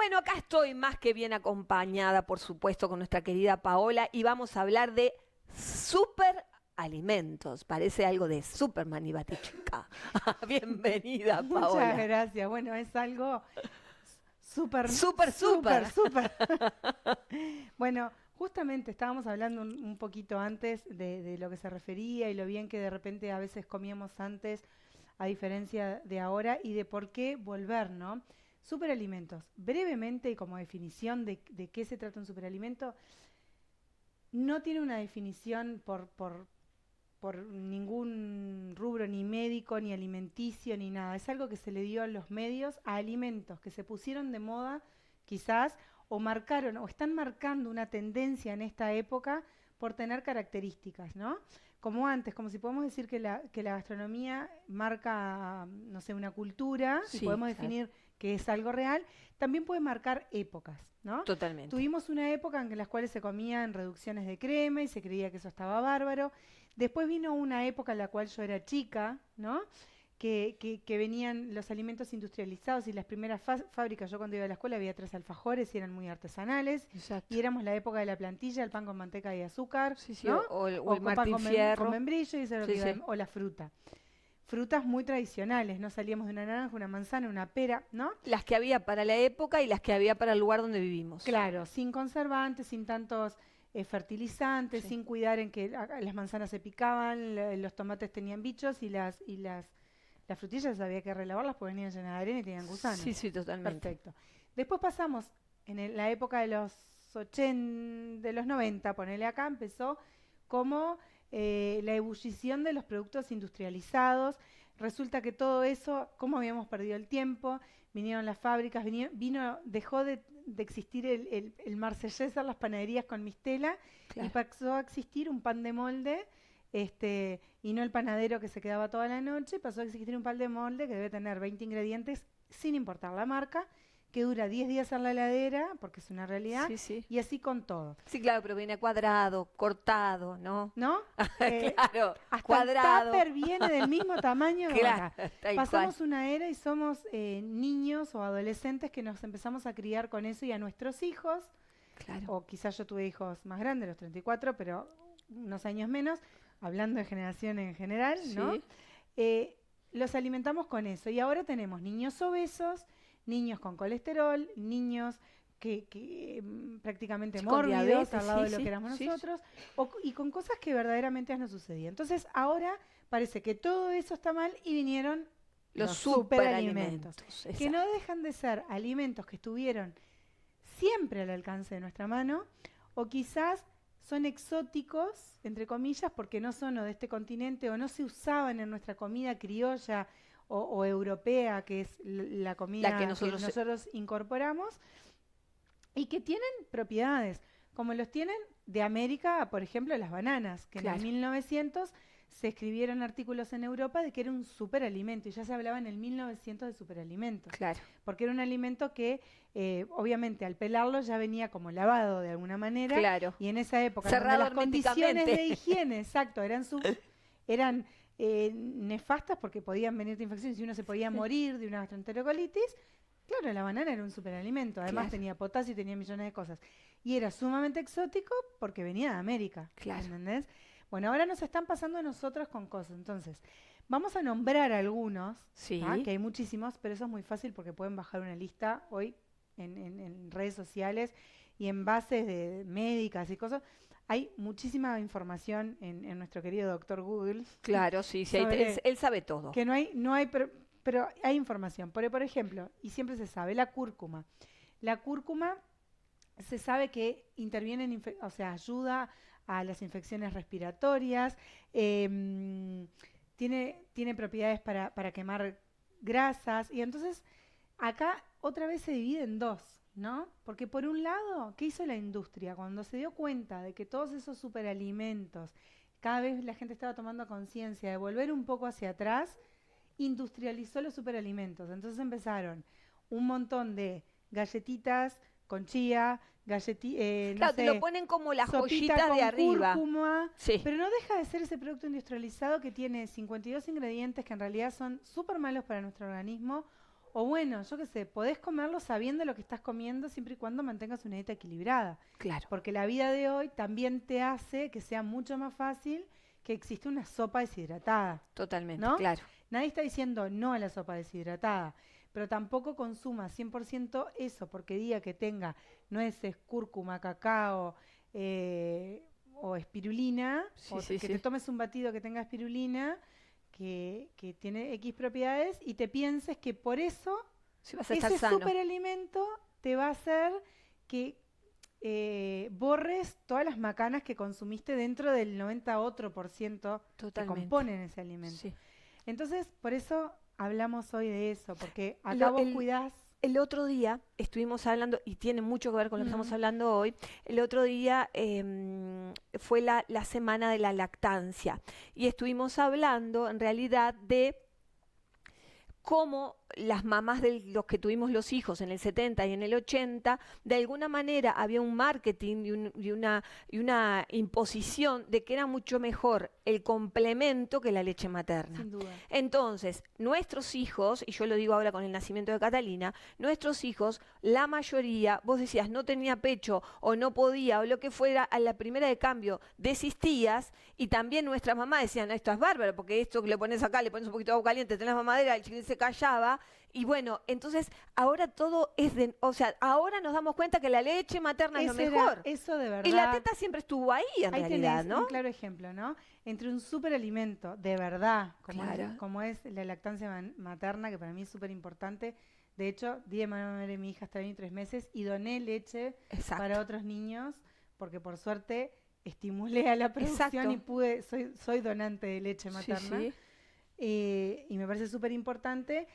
Bueno, acá estoy más que bien acompañada, por supuesto, con nuestra querida Paola y vamos a hablar de superalimentos. Parece algo de Superman y Batichica. Bienvenida, Muchas Paola. gracias. Bueno, es algo súper, Súper, súper. súper. Bueno, justamente estábamos hablando un poquito antes de lo que se refería y lo bien que de repente a veces comíamos antes, a diferencia de ahora, y de por qué volver, ¿no? Superalimentos. Brevemente y como definición de qué se trata un superalimento, no tiene una definición por ningún rubro, ni médico, ni alimenticio, ni nada. Es algo que se le dio a los medios a alimentos que se pusieron de moda, quizás, o marcaron, o están marcando una tendencia en esta época por tener características, ¿no? Como antes, como si podemos decir que la gastronomía marca, no sé, una cultura, y Sí, podemos claro. definir que es algo real, también puede marcar épocas, ¿no? Totalmente. Tuvimos una época en las cuales se comían reducciones de crema y se creía que eso estaba bárbaro. Después vino una época en la cual yo era chica, ¿no? Que venían los alimentos industrializados y las primeras fábricas. Yo cuando iba a la escuela había 3 alfajores y eran muy artesanales. Exacto. Y éramos la época de la plantilla, el pan con manteca y azúcar, Sí, sí, ¿no? o el O con pan Martín con Fierro. membrillo y eso es lo Sí, que iba, sí. o la fruta. Frutas muy tradicionales, no salíamos de una naranja, una manzana, una pera, ¿no? Las que había para la época y las que había para el lugar donde vivimos. Claro, sin conservantes, sin tantos fertilizantes, Sí. sin cuidar en que las manzanas se picaban, los tomates tenían bichos y las frutillas había que relavarlas porque venían llenas de arena y tenían Sí, gusanos. sí, totalmente. Perfecto. Después pasamos en la época de los 80, de los 90, ponele acá, empezó como la ebullición de los productos industrializados. Resulta que todo eso, como habíamos perdido el tiempo, vinieron las fábricas, dejó de existir el marsellesa, las panaderías con mistela, y Claro. pasó a existir un pan de molde, y no el panadero que se quedaba toda la noche, pasó a existir un pan de molde que debe tener 20 ingredientes, sin importar la marca, que dura 10 días en la heladera, porque es una realidad, Sí, sí. y así con todo. Sí, claro, pero viene cuadrado, cortado, ¿no? ¿No? Claro, Hasta el cuadrado. tupper viene del mismo tamaño de Claro, acá. tal cual. Pasamos una era y somos niños o adolescentes que nos empezamos a criar con eso y a nuestros hijos, Claro. o quizás yo tuve hijos más grandes, los 34, pero unos años menos, hablando de generación en general, ¿no? Sí. Los alimentamos con eso. Y ahora tenemos niños obesos, niños con colesterol, niños prácticamente Sí, con mórbidos diabetes, al lado sí, de lo que sí, éramos sí. nosotros, y con cosas que verdaderamente no sucedían. Entonces ahora parece que todo eso está mal y vinieron Los los superalimentos, superalimentos, que no exacto. dejan de ser alimentos que estuvieron siempre al alcance de nuestra mano, o quizás son exóticos, entre comillas, porque no son o de este continente o no se usaban en nuestra comida criolla o europea, que es la La que comida que nosotros... nosotros incorporamos, y que tienen propiedades, como los tienen de América, por ejemplo, las bananas, que en el Claro, 1900 se escribieron artículos en Europa de que era un superalimento, y ya se hablaba en el 1900 de superalimentos, claro. porque era un alimento que obviamente al pelarlo ya venía como lavado de alguna manera, Claro. y en esa época en donde Cerrado las condiciones de herméticamente. higiene, exacto, eran nefastas porque podían venirte infecciones y uno se podía morir de una gastroenterocolitis. Claro, la banana era un superalimento, además Claro, tenía potasio y tenía millones de cosas. Y era sumamente exótico porque venía de América, claro. ¿entendés? Bueno, ahora nos están pasando a nosotros con cosas. Entonces, vamos a nombrar algunos, ¿tá? Sí. Que hay muchísimos, pero eso es muy fácil porque pueden bajar una lista hoy en redes sociales y en bases de médicas y cosas. Hay muchísima información en nuestro querido doctor Google Claro, sí, sí. sobre Él sabe todo. que no hay, pero hay información. Por ejemplo, y siempre se sabe, la cúrcuma. La cúrcuma se sabe que interviene o sea, ayuda a las infecciones respiratorias, tiene propiedades para quemar grasas, y entonces acá otra vez se divide en dos, ¿no? Porque por un lado, ¿qué hizo la industria? Cuando se dio cuenta de que todos esos superalimentos, cada vez la gente estaba tomando conciencia de volver un poco hacia atrás, industrializó los superalimentos. Entonces empezaron un montón de galletitas con chía, no Claro, te lo sé, ponen como la sopita joyita de con arriba. cúrcuma, Sí, pero no deja de ser ese producto industrializado que tiene 52 ingredientes que en realidad son súper malos para nuestro organismo, O bueno, yo qué sé, podés comerlo sabiendo lo que estás comiendo siempre y cuando mantengas una dieta equilibrada. Claro, Porque la vida de hoy también te hace que sea mucho más fácil que existe una sopa deshidratada, totalmente, ¿no? claro. Nadie está diciendo no a la sopa deshidratada, pero tampoco consuma 100% eso, porque diga que tenga nueces, cúrcuma, cacao o espirulina, Sí, o sí, que te sí. tomes un batido que tenga espirulina, que tiene X propiedades, y te pienses que por eso Sí, vas a estar ese sano. superalimento te va a hacer que borres todas las macanas que consumiste dentro del 90 otro por ciento que Totalmente. componen ese alimento. Sí. Entonces, por eso hablamos hoy de eso, porque acá Lo- vos el, cuidás. el otro día estuvimos hablando, y tiene mucho que ver con lo que estamos Mm, hablando hoy, el otro día fue la semana de la lactancia y estuvimos hablando en realidad de cómo las mamás de los que tuvimos los hijos en el 70 y en el 80, de alguna manera había un marketing y una imposición de que era mucho mejor el complemento que la leche materna. sin duda. Entonces, nuestros hijos, y yo lo digo ahora con el nacimiento de Catalina, nuestros hijos, la mayoría, vos decías, no tenía pecho o no podía o lo que fuera, a la primera de cambio desistías, y también nuestras mamás decían, esto es bárbaro, porque esto que le pones acá, le pones un poquito de agua caliente, tenés la mamadera, el chiquilín se callaba, y bueno, entonces ahora todo es o sea, ahora nos damos cuenta que la leche materna es lo mejor. Eso de Y la verdad. teta siempre estuvo ahí en Ahí realidad, tenés ¿no? un claro ejemplo, ¿no? Entre un superalimento de verdad, Claro. como es la lactancia materna, que para mí es súper importante. De hecho, di de mamá a mi hija hasta 23 meses y doné leche Exacto. para otros niños, porque por suerte estimulé a la producción Exacto. y soy donante de leche Sí, materna. sí. Y me parece súper importante.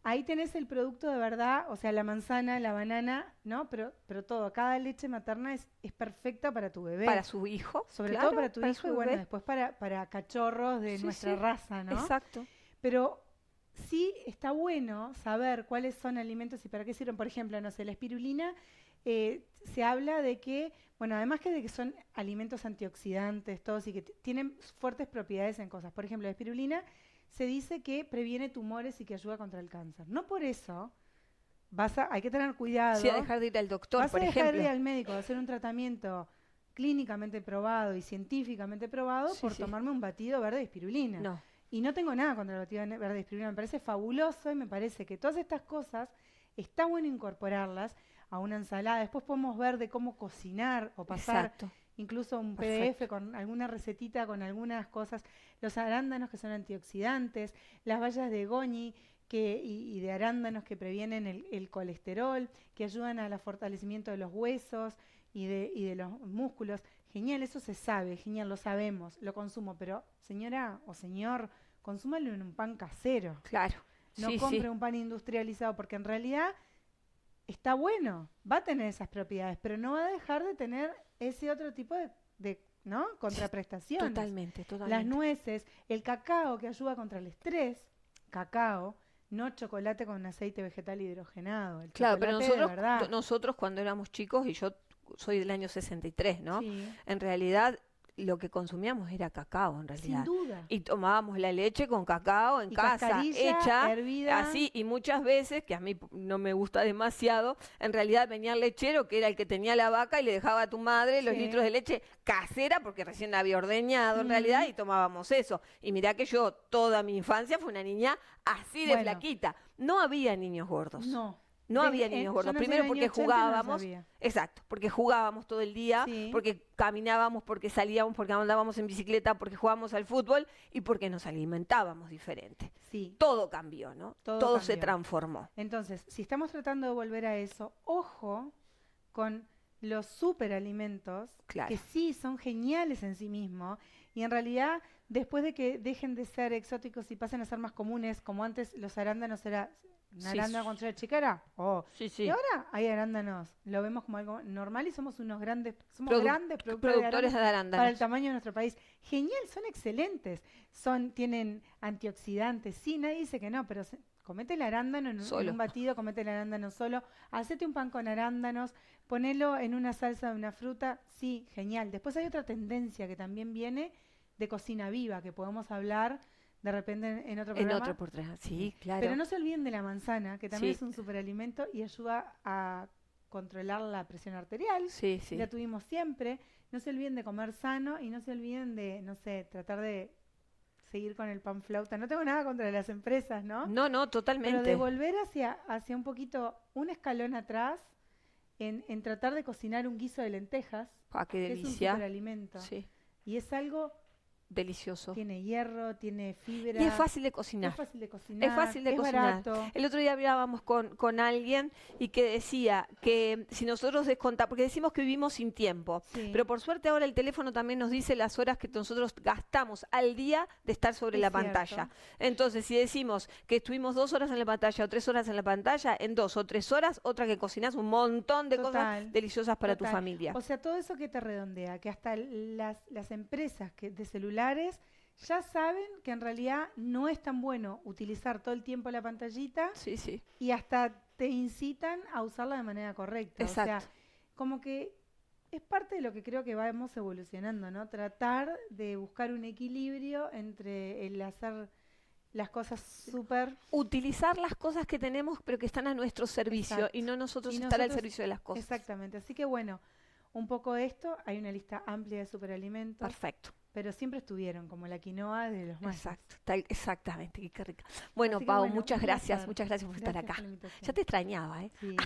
Ahí tenés el producto de verdad, o sea, la manzana, la banana, ¿no? Pero todo, cada leche materna es perfecta para tu bebé. Para su hijo, Sobre claro, todo para tu para hijo su y bueno, bebé. después para cachorros de Sí, nuestra sí. raza, ¿no? Exacto. Pero sí está bueno saber cuáles son alimentos y para qué sirven. Por ejemplo, no sé, la espirulina, se habla de que, bueno, además que de que son alimentos antioxidantes, todos, y que tienen fuertes propiedades en cosas. Por ejemplo, la espirulina se dice que previene tumores y que ayuda contra el cáncer. No por eso hay que tener cuidado. Sí, a dejar de ir al doctor, Vas a por dejar de ir ejemplo. al médico a hacer un tratamiento clínicamente probado y científicamente probado Sí, por sí. tomarme un batido verde de espirulina. No, Y no tengo nada contra el batido verde de espirulina, me parece fabuloso y me parece que todas estas cosas está bueno incorporarlas a una ensalada. Después podemos ver de cómo cocinar o pasar exacto. incluso un Perfecto. PDF con alguna recetita, con algunas cosas. Los arándanos que son antioxidantes, las bayas de goñi y de arándanos que previenen el colesterol, que ayudan al fortalecimiento de los huesos y de los músculos. Genial, eso se sabe, genial, lo sabemos, lo consumo, pero señora o señor, consúmalo en un pan casero. Claro. No Sí, compre sí. un pan industrializado, porque en realidad está bueno, va a tener esas propiedades, pero no va a dejar de tener ese otro tipo ¿no? Contraprestaciones. Totalmente, Las totalmente. nueces, el cacao que ayuda contra el estrés, cacao, no chocolate con aceite vegetal hidrogenado, el Claro, pero chocolate de verdad. nosotros cuando éramos chicos, y yo soy del año 63, ¿no? Sí, En realidad lo que consumíamos era cacao, en sin realidad. duda. Y tomábamos la leche con cacao en Y casa, cascarilla, hecha hervida. así, y muchas veces, que a mí no me gusta demasiado, en realidad venía el lechero, que era el que tenía la vaca, y le dejaba a tu madre los Sí. litros de leche casera, porque recién la había ordeñado en realidad, y tomábamos eso. Y mirá que yo toda mi infancia fui una niña así de Bueno. flaquita. No había niños gordos. No. No Desde- había niños yo gordos. nací en Primero el porque año 80 y no lo jugábamos. sabía. Exacto, porque jugábamos todo el día, Sí. porque caminábamos, porque salíamos, porque andábamos en bicicleta, porque jugábamos al fútbol y porque nos alimentábamos diferente. Sí. Todo cambió, ¿no? Todo Se cambió. transformó. Entonces, si estamos tratando de volver a eso, ojo con los superalimentos, Claro. que sí son geniales en sí mismos, y en realidad, después de que dejen de ser exóticos y pasen a ser más comunes, como antes los arándanos era un Sí, arándano con chicha chicara, Sí, y ahora hay arándanos, lo vemos como algo normal y somos grandes productores de Productores de para el arándanos. tamaño de nuestro país. Genial, son excelentes. Tienen antioxidantes. Sí, nadie dice que no, pero comete el arándano en Solo. un batido, comete el arándano solo. Hacete un pan con arándanos, ponelo en una salsa de una fruta. Sí, genial. Después hay otra tendencia que también viene de cocina viva, que podemos hablar de repente en otro En programa. otro por tres. Sí, claro. Pero no se olviden de la manzana, que también Sí. es un superalimento y ayuda a controlar la presión arterial. Sí, sí. La tuvimos siempre. No se olviden de comer sano y no se olviden de, no sé, tratar de seguir con el pan flauta. No tengo nada contra las empresas, ¿no? No, Pero de totalmente. volver hacia un poquito, un escalón atrás, en tratar de cocinar un guiso de lentejas, Ah, qué que es un delicia. superalimento. Sí, Y es algo, delicioso. tiene hierro, tiene fibra. Y es fácil de cocinar. Es fácil de cocinar. Es fácil de cocinar. Barato. El otro día hablábamos con alguien y que decía que si nosotros descontamos, porque decimos que vivimos sin tiempo, Sí. pero por suerte ahora el teléfono también nos dice las horas que nosotros gastamos al día de estar sobre Es la cierto. pantalla. Entonces, si decimos que estuvimos 2 horas en la pantalla o 3 horas en la pantalla, en 2 o 3 horas, otra que cocinás un montón de cosas Total, deliciosas para tu total. familia. O sea, todo eso que te redondea, que hasta las empresas de celulares ya saben que en realidad no es tan bueno utilizar todo el tiempo la pantallita Sí, sí. y hasta te incitan a usarla de manera correcta. Exacto. O sea, como que es parte de lo que creo que vamos evolucionando, ¿no? Tratar de buscar un equilibrio entre el hacer las cosas súper... Utilizar las cosas que tenemos, pero que están a nuestro servicio Exacto. y no nosotros Y estar al nosotros- servicio de las cosas. Exactamente. Así que bueno, un poco esto, hay una lista amplia de superalimentos, Perfecto. pero siempre estuvieron, como la quinoa de los mayas. Exacto, exactamente, qué rica. Bueno, Así que Pau, bueno, muchas un gracias placer. por estar Gracias acá. por la invitación. Ya te extrañaba, ¿eh? Sí.